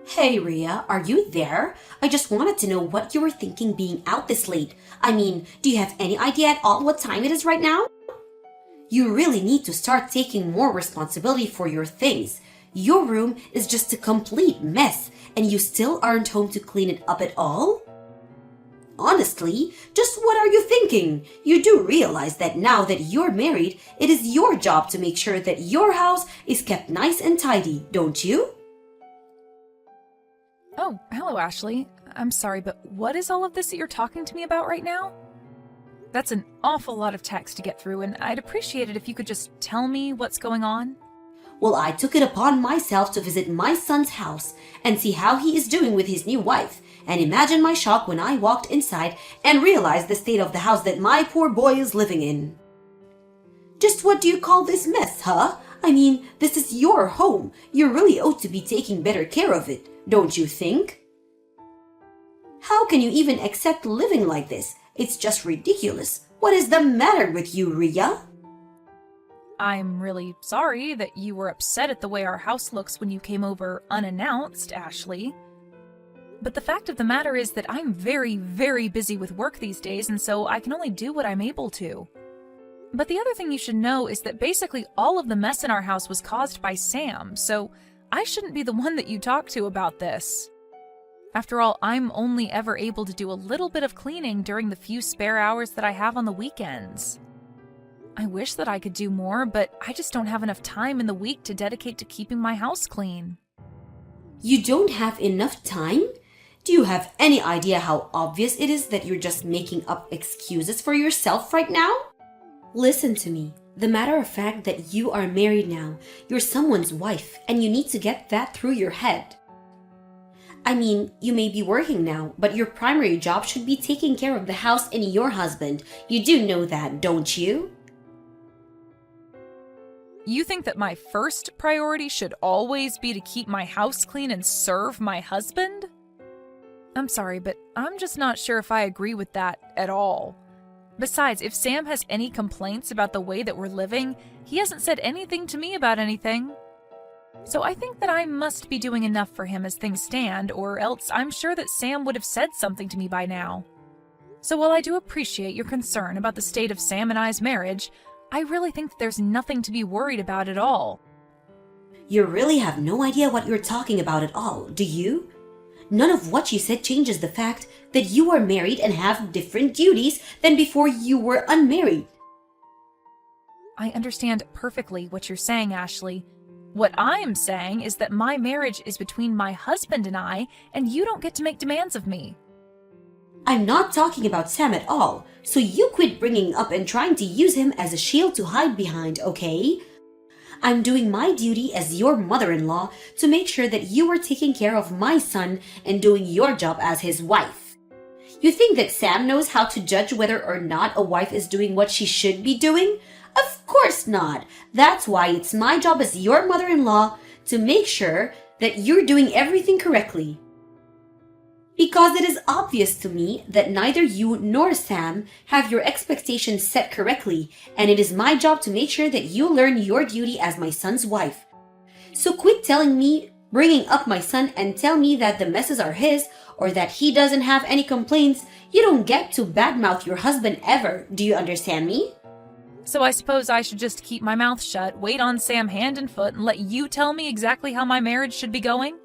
Hey Ria, are you there? I just wanted to know what you were thinking being out this late. I mean, do you have any idea at all what time it is right now? You really need to start taking more responsibility for your things. Your room is just a complete mess, and you still aren't home to clean it up at all? Honestly, just what are you thinking? You do realize that now that you're married, it is your job to make sure that your house is kept nice and tidy, don't you? Oh, hello, Ashley. I'm sorry, but what is all of this that you're talking to me about right now? That's an awful lot of text to get through, and I'd appreciate it if you could just tell me what's going on. Well, I took it upon myself to visit my son's house and see how he is doing with his new wife, and imagine my shock when I walked inside and realized the state of the house that my poor boy is living in. Just what do you call this mess, huh? I mean, this is your home. You really ought to be taking better care of it, don't you think? How can you even accept living like this? It's just ridiculous. What is the matter with you, Ria? I'm really sorry that you were upset at the way our house looks when you came over unannounced, Ashley. But the fact of the matter is that I'm very, very busy with work these days, and so I can only do what I'm able to. But the other thing you should know is that basically all of the mess in our house was caused by Sam, so I shouldn't be the one that you talk to about this. After all, I'm only ever able to do a little bit of cleaning during the few spare hours that I have on the weekends. I wish that I could do more, but I just don't have enough time in the week to dedicate to keeping my house clean. You don't have enough time? Do you have any idea how obvious it is that you're just making up excuses for yourself right now? Listen to me. The matter of fact that you are married now, you're someone's wife, and you need to get that through your head. I mean, you may be working now, but your primary job should be taking care of the house and your husband. You do know that, don't you? You think that my first priority should always be to keep my house clean and serve my husband? I'm sorry, but I'm just not sure if I agree with that at all. Besides, if Sam has any complaints about the way that we're living, he hasn't said anything to me about anything. So I think that I must be doing enough for him as things stand, or else I'm sure that Sam would have said something to me by now. So while I do appreciate your concern about the state of Sam and I's marriage, I really think that there's nothing to be worried about at all. You really have no idea what you're talking about at all, do you? None of what you said changes the fact that you are married and have different duties than before you were unmarried. I understand perfectly what you're saying, Ashley. What I'm saying is that my marriage is between my husband and you don't get to make demands of me. I'm not talking about Sam at all, so you quit bringing up and trying to use him as a shield to hide behind, okay? I'm doing my duty as your mother-in-law to make sure that you are taking care of my son and doing your job as his wife. You think that Sam knows how to judge whether or not a wife is doing what she should be doing? Of course not. That's why it's my job as your mother-in-law to make sure that you're doing everything correctly. Because it is obvious to me that neither you nor Sam have your expectations set correctly, and it is my job to make sure that you learn your duty as my son's wife. So quit telling me, bringing up my son, and tell me that the messes are his or that he doesn't have any complaints. You don't get to badmouth your husband ever. Do you understand me? So I suppose I should just keep my mouth shut, wait on Sam hand and foot, and let you tell me exactly how my marriage should be going?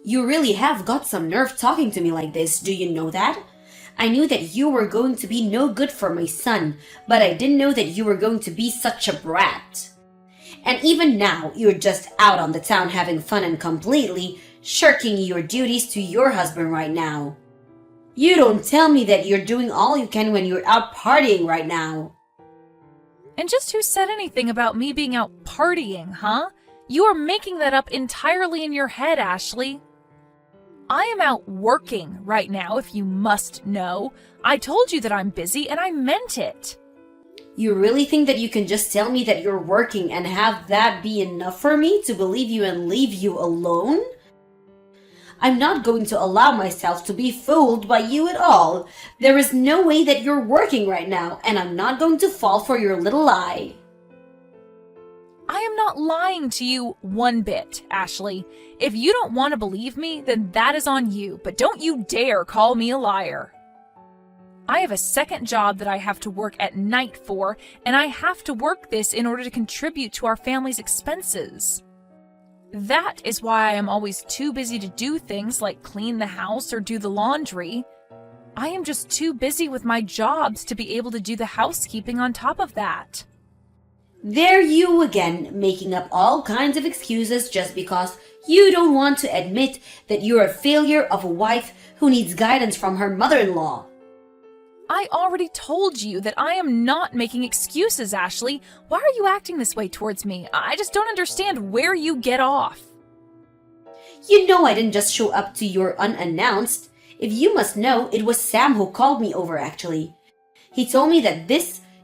You really have got some nerve talking to me like this, do you know that? I knew that you were going to be no good for my son, but I didn't know that you were going to be such a brat. And even now, you're just out on the town having fun and completely shirking your duties to your husband right now. You don't tell me that you're doing all you can when you're out partying right now. And just who said anything about me being out partying, huh? You are making that up entirely in your head, Ashley. I am out working right now, if you must know. I told you that I'm busy, and I meant it. You really think that you can just tell me that you're working and have that be enough for me to believe you and leave you alone? I'm not going to allow myself to be fooled by you at all. There is no way that you're working right now, and I'm not going to fall for your little lie. I am not lying to you one bit, Ashley. If you don't want to believe me, then that is on you, but don't you dare call me a liar. I have a second job that I have to work at night for, and I have to work this in order to contribute to our family's expenses. That is why I am always too busy to do things like clean the house or do the laundry. I am just too busy with my jobs to be able to do the housekeeping on top of that. There you again, making up all kinds of excuses just because you don't want to admit that you're a failure of a wife who needs guidance from her mother-in-law. I already told you that I am not making excuses, Ashley. Why are you acting this way towards me? I just don't understand where you get off. You know I didn't just show up to your unannounced. If you must know, it was Sam who called me over actually. He told me that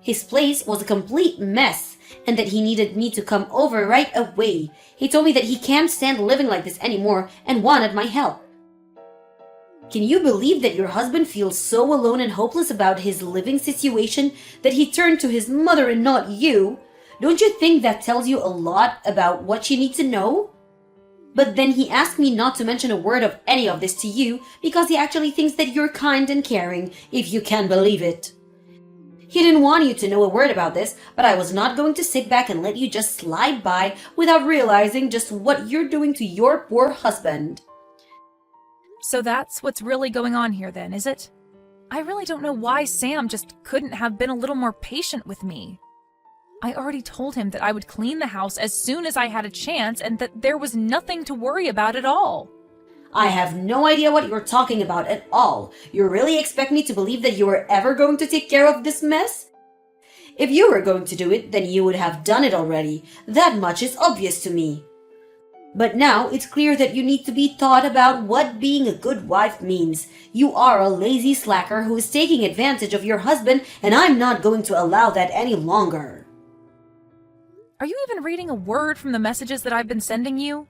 his place was a complete mess and that he needed me to come over right away. He told me that he can't stand living like this anymore and wanted my help. Can you believe that your husband feels so alone and hopeless about his living situation that he turned to his mother and not you? Don't you think that tells you a lot about what you need to know? But then he asked me not to mention a word of any of this to you because he actually thinks that you're kind and caring, if you can believe it. He didn't want you to know a word about this, but I was not going to sit back and let you just slide by without realizing just what you're doing to your poor husband. So that's what's really going on here then, is it? I really don't know why Sam just couldn't have been a little more patient with me. I already told him that I would clean the house as soon as I had a chance and that there was nothing to worry about at all. I have no idea what you're talking about at all. You really expect me to believe that you were ever going to take care of this mess? If you were going to do it, then you would have done it already. That much is obvious to me. But now it's clear that you need to be taught about what being a good wife means. You are a lazy slacker who is taking advantage of your husband, and I'm not going to allow that any longer. Are you even reading a word from the messages that I've been sending you?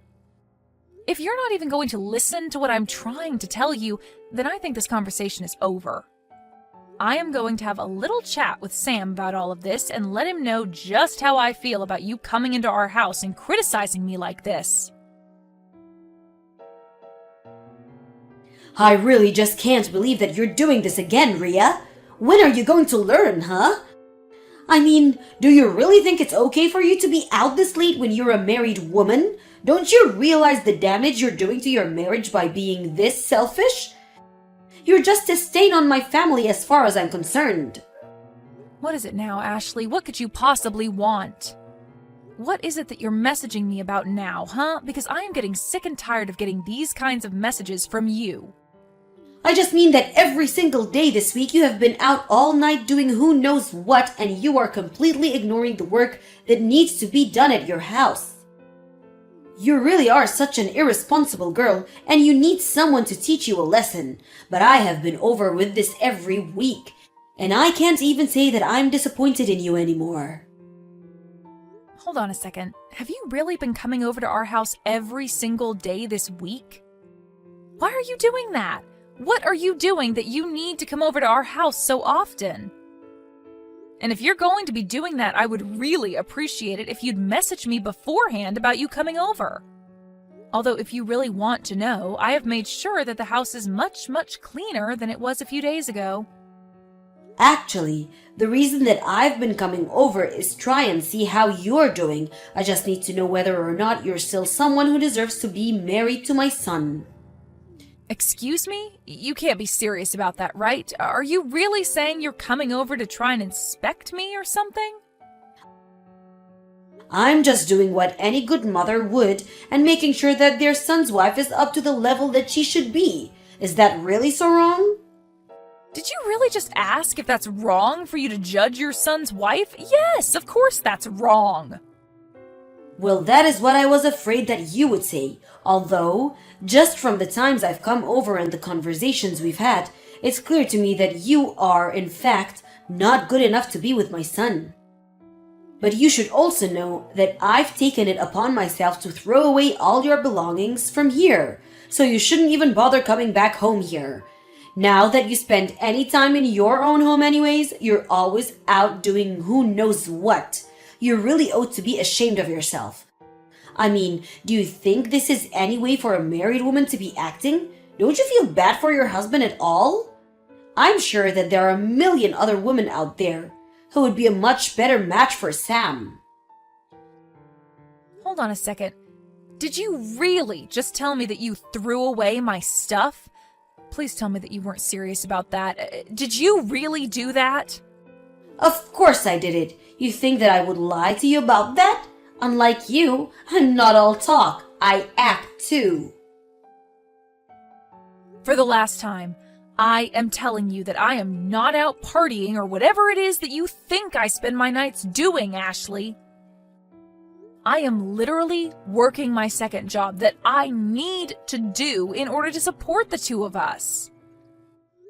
If you're not even going to listen to what I'm trying to tell you, then I think this conversation is over. I am going to have a little chat with Sam about all of this and let him know just how I feel about you coming into our house and criticizing me like this. I really just can't believe that you're doing this again, Rhea. When are you going to learn, huh? I mean, do you really think it's okay for you to be out this late when you're a married woman? Don't you realize the damage you're doing to your marriage by being this selfish? You're just a stain on my family as far as I'm concerned. What is it now, Ashley? What could you possibly want? What is it that you're messaging me about now, huh? Because I am getting sick and tired of getting these kinds of messages from you. I just mean that every single day this week you have been out all night doing who knows what, and you are completely ignoring the work that needs to be done at your house. You really are such an irresponsible girl, and you need someone to teach you a lesson. But I have been over with this every week, and I can't even say that I'm disappointed in you anymore. Hold on a second. Have you really been coming over to our house every single day this week? Why are you doing that? What are you doing that you need to come over to our house so often? And if you're going to be doing that, I would really appreciate it if you'd message me beforehand about you coming over. Although if you really want to know, I have made sure that the house is much, much cleaner than it was a few days ago. Actually, the reason that I've been coming over is try and see how you're doing. I just need to know whether or not you're still someone who deserves to be married to my son. Excuse me? You can't be serious about that, right? Are you really saying you're coming over to try and inspect me or something? I'm just doing what any good mother would and making sure that their son's wife is up to the level that she should be. Is that really so wrong? Did you really just ask if that's wrong for you to judge your son's wife? Yes, of course that's wrong. Well, that is what I was afraid that you would say. Although, just from the times I've come over and the conversations we've had, it's clear to me that you are, in fact, not good enough to be with my son. But you should also know that I've taken it upon myself to throw away all your belongings from here, so you shouldn't even bother coming back home here. Now that you spend any time in your own home anyways, you're always out doing who knows what. You really ought to be ashamed of yourself. I mean, do you think this is any way for a married woman to be acting? Don't you feel bad for your husband at all? I'm sure that there are a million other women out there who would be a much better match for Sam. Hold on a second. Did you really just tell me that you threw away my stuff? Please tell me that you weren't serious about that. Did you really do that? Of course I did it. You think that I would lie to you about that? Unlike you, I'm not all talk. I act too. For the last time, I am telling you that I am not out partying or whatever it is that you think I spend my nights doing, Ashley. I am literally working my second job that I need to do in order to support the two of us.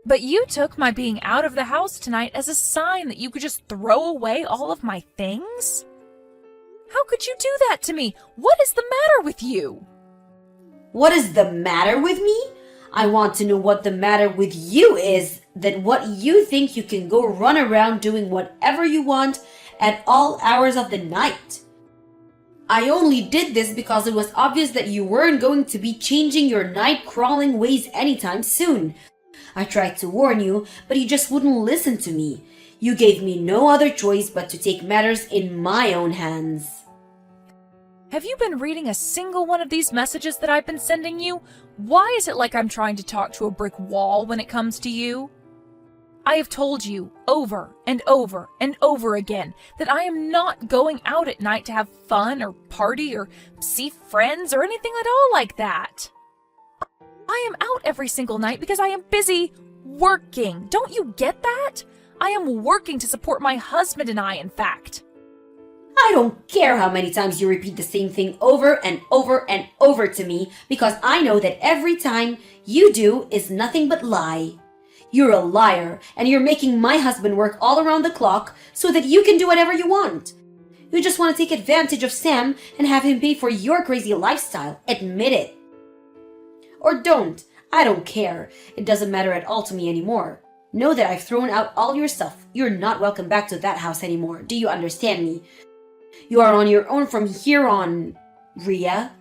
But you took my being out of the house tonight as a sign that you could just throw away all of my things? How could you do that to me? What is the matter with you? What is the matter with me? I want to know what the matter with you is, that what you think you can go run around doing whatever you want at all hours of the night. I only did this because it was obvious that you weren't going to be changing your night-crawling ways anytime soon. I tried to warn you, but you just wouldn't listen to me. You gave me no other choice but to take matters in my own hands. Have you been reading a single one of these messages that I've been sending you? Why is it like I'm trying to talk to a brick wall when it comes to you? I have told you over and over and over again that I am not going out at night to have fun or party or see friends or anything at all like that. I am out every single night because I am busy working. Don't you get that? I am working to support my husband and I, in fact. I don't care how many times you repeat the same thing over and over and over to me, because I know that every time you do is nothing but lie. You're a liar, and you're making my husband work all around the clock so that you can do whatever you want. You just want to take advantage of Sam and have him pay for your crazy lifestyle. Admit it. Or don't. I don't care. It doesn't matter at all to me anymore. Know that I've thrown out all your stuff. You're not welcome back to that house anymore. Do you understand me? You are on your own from here on, Rhea.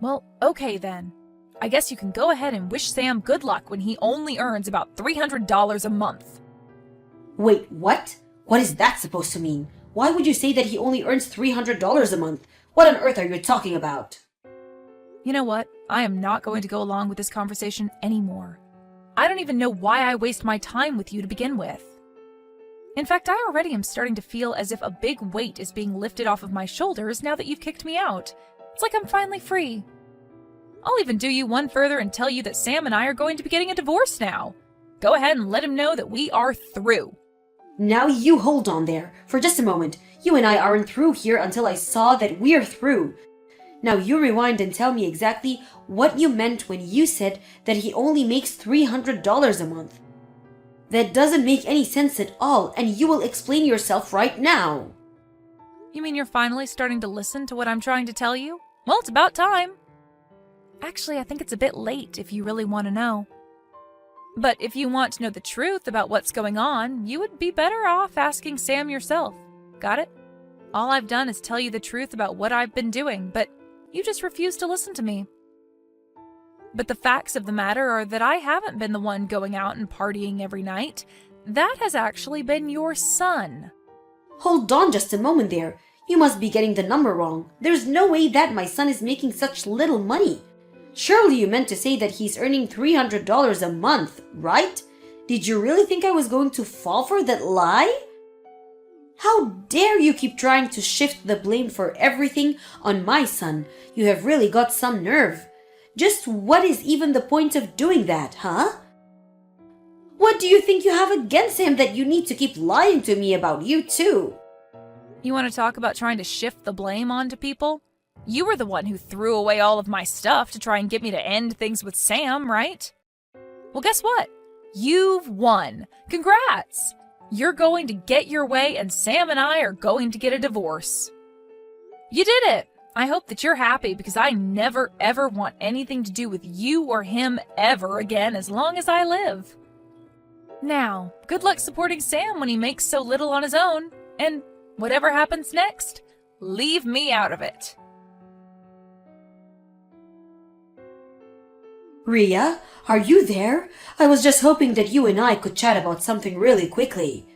Well, okay then. I guess you can go ahead and wish Sam good luck when he only earns about $300 a month. Wait, what? What is that supposed to mean? Why would you say that he only earns $300 a month? What on earth are you talking about? You know what? I am not going to go along with this conversation anymore. I don't even know why I waste my time with you to begin with. In fact, I already am starting to feel as if a big weight is being lifted off of my shoulders now that you've kicked me out. It's like I'm finally free. I'll even do you one further and tell you that Sam and I are going to be getting a divorce now. Go ahead and let him know that we are through. Now you hold on there. For just a moment. You and I aren't through here until I saw that we're through. Now you rewind and tell me exactly what you meant when you said that he only makes $300 a month. That doesn't make any sense at all, and you will explain yourself right now. You mean you're finally starting to listen to what I'm trying to tell you? Well, it's about time. Actually, I think it's a bit late if you really want to know. But if you want to know the truth about what's going on, you would be better off asking Sam yourself. Got it? All I've done is tell you the truth about what I've been doing, but you just refuse to listen to me. But the facts of the matter are that I haven't been the one going out and partying every night. That has actually been your son. Hold on just a moment there. You must be getting the number wrong. There's no way that my son is making such little money. Surely you meant to say that he's earning $300 a month, right? Did you really think I was going to fall for that lie? How dare you keep trying to shift the blame for everything on my son? You have really got some nerve. Just what is even the point of doing that, huh? What do you think you have against him that you need to keep lying to me about you too? You want to talk about trying to shift the blame onto people? You were the one who threw away all of my stuff to try and get me to end things with Sam, right? Well, guess what? You've won. Congrats! You're going to get your way, and Sam and I are going to get a divorce. You did it! I hope that you're happy, because I never ever want anything to do with you or him ever again as long as I live. Now, good luck supporting Sam when he makes so little on his own, and Whatever happens next, leave me out of it. Ria, are you there? I was just hoping that you and I could chat about something really quickly.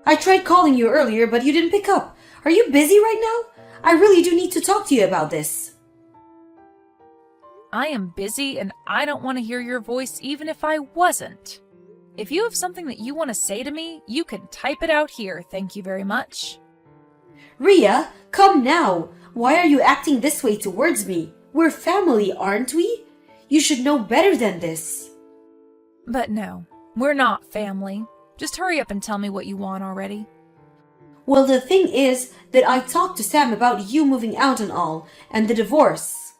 I tried calling you earlier, but you didn't pick up. Are you busy right now? I really do need to talk to you about this. I am busy and I don't want to hear your voice even if I wasn't. If you have something that you want to say to me, you can type it out here, thank you very much. Ria, come now. Why are you acting this way towards me? We're family, aren't we? You should know better than this. But no, we're not family. Just hurry up and tell me what you want already. Well, the thing is that I talked to Sam about you moving out and all, and the divorce.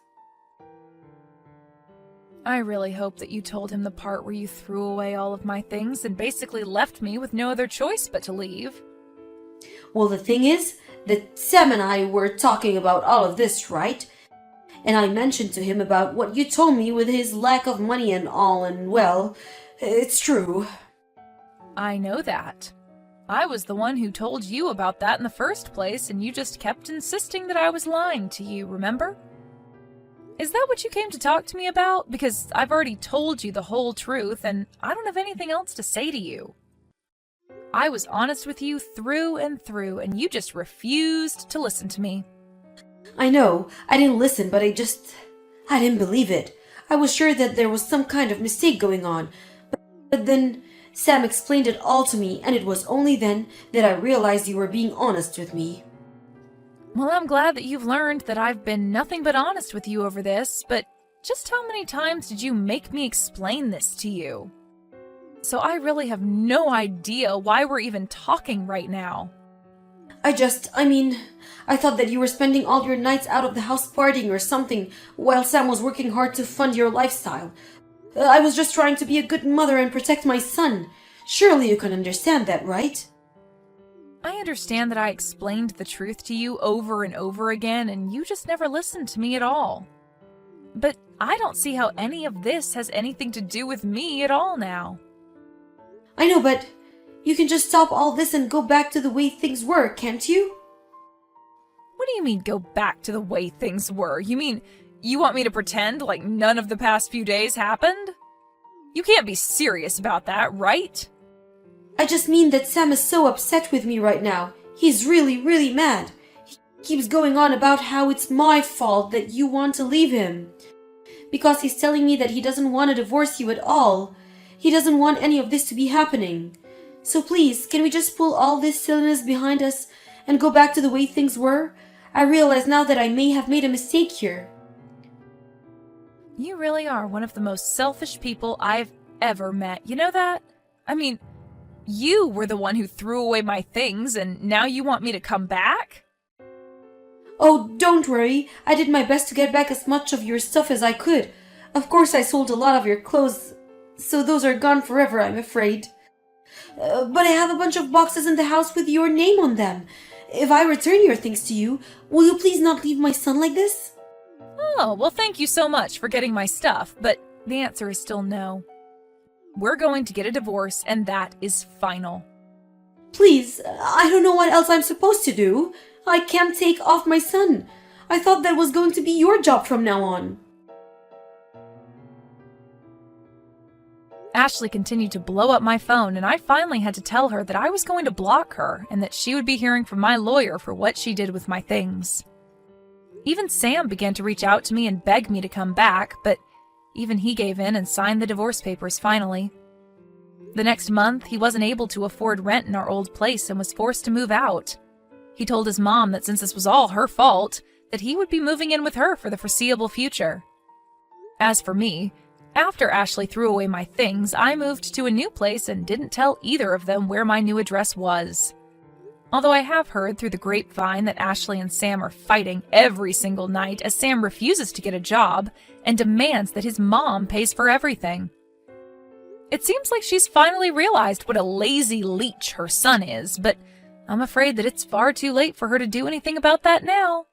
I really hope that you told him the part where you threw away all of my things and basically left me with no other choice but to leave. Well, the thing is that Sam and I were talking about all of this, right? And I mentioned to him about what you told me with his lack of money and all, and well, it's true. I know that. I was the one who told you about that in the first place, and you just kept insisting that I was lying to you, remember? Is that what you came to talk to me about? Because I've already told you the whole truth, and I don't have anything else to say to you. I was honest with you through and through, and you just refused to listen to me. I know, I didn't listen, but I didn't believe it. I was sure that there was some kind of mistake going on. But then Sam explained it all to me, and it was only then that I realized you were being honest with me. Well, I'm glad that you've learned that I've been nothing but honest with you over this, but just how many times did you make me explain this to you? So I really have no idea why we're even talking right now. I thought that you were spending all your nights out of the house partying or something, while Sam was working hard to fund your lifestyle. I was just trying to be a good mother and protect my son. Surely you can understand that, right? I understand that I explained the truth to you over and over again, and you just never listened to me at all. But I don't see how any of this has anything to do with me at all now. I know, but you can just stop all this and go back to the way things were, can't you? What do you mean, go back to the way things were? You mean you want me to pretend like none of the past few days happened? You can't be serious about that, right? I just mean that Sam is so upset with me right now. He's really, really mad. He keeps going on about how it's my fault that you want to leave him. Because he's telling me that he doesn't want to divorce you at all. He doesn't want any of this to be happening. So please, can we just pull all this silliness behind us and go back to the way things were? I realize now that I may have made a mistake here. You really are one of the most selfish people I've ever met. You know that? I mean, you were the one who threw away my things, and now you want me to come back? Oh, don't worry. I did my best to get back as much of your stuff as I could. Of course, I sold a lot of your clothes, so those are gone forever, I'm afraid. But I have a bunch of boxes in the house with your name on them. If I return your things to you, will you please not leave my son like this? Oh, well, thank you so much for getting my stuff, but the answer is still no. We're going to get a divorce, and that is final. Please, I don't know what else I'm supposed to do. I can't take off my son. I thought that was going to be your job from now on. Ashley continued to blow up my phone, and I finally had to tell her that I was going to block her and that she would be hearing from my lawyer for what she did with my things. Even Sam began to reach out to me and beg me to come back, but even he gave in and signed the divorce papers finally. The next month, he wasn't able to afford rent in our old place and was forced to move out. He told his mom that since this was all her fault, that he would be moving in with her for the foreseeable future. As for me, after Ashley threw away my things, I moved to a new place and didn't tell either of them where my new address was. Although I have heard through the grapevine that Ashley and Sam are fighting every single night as Sam refuses to get a job and demands that his mom pays for everything. It seems like she's finally realized what a lazy leech her son is, but I'm afraid that it's far too late for her to do anything about that now.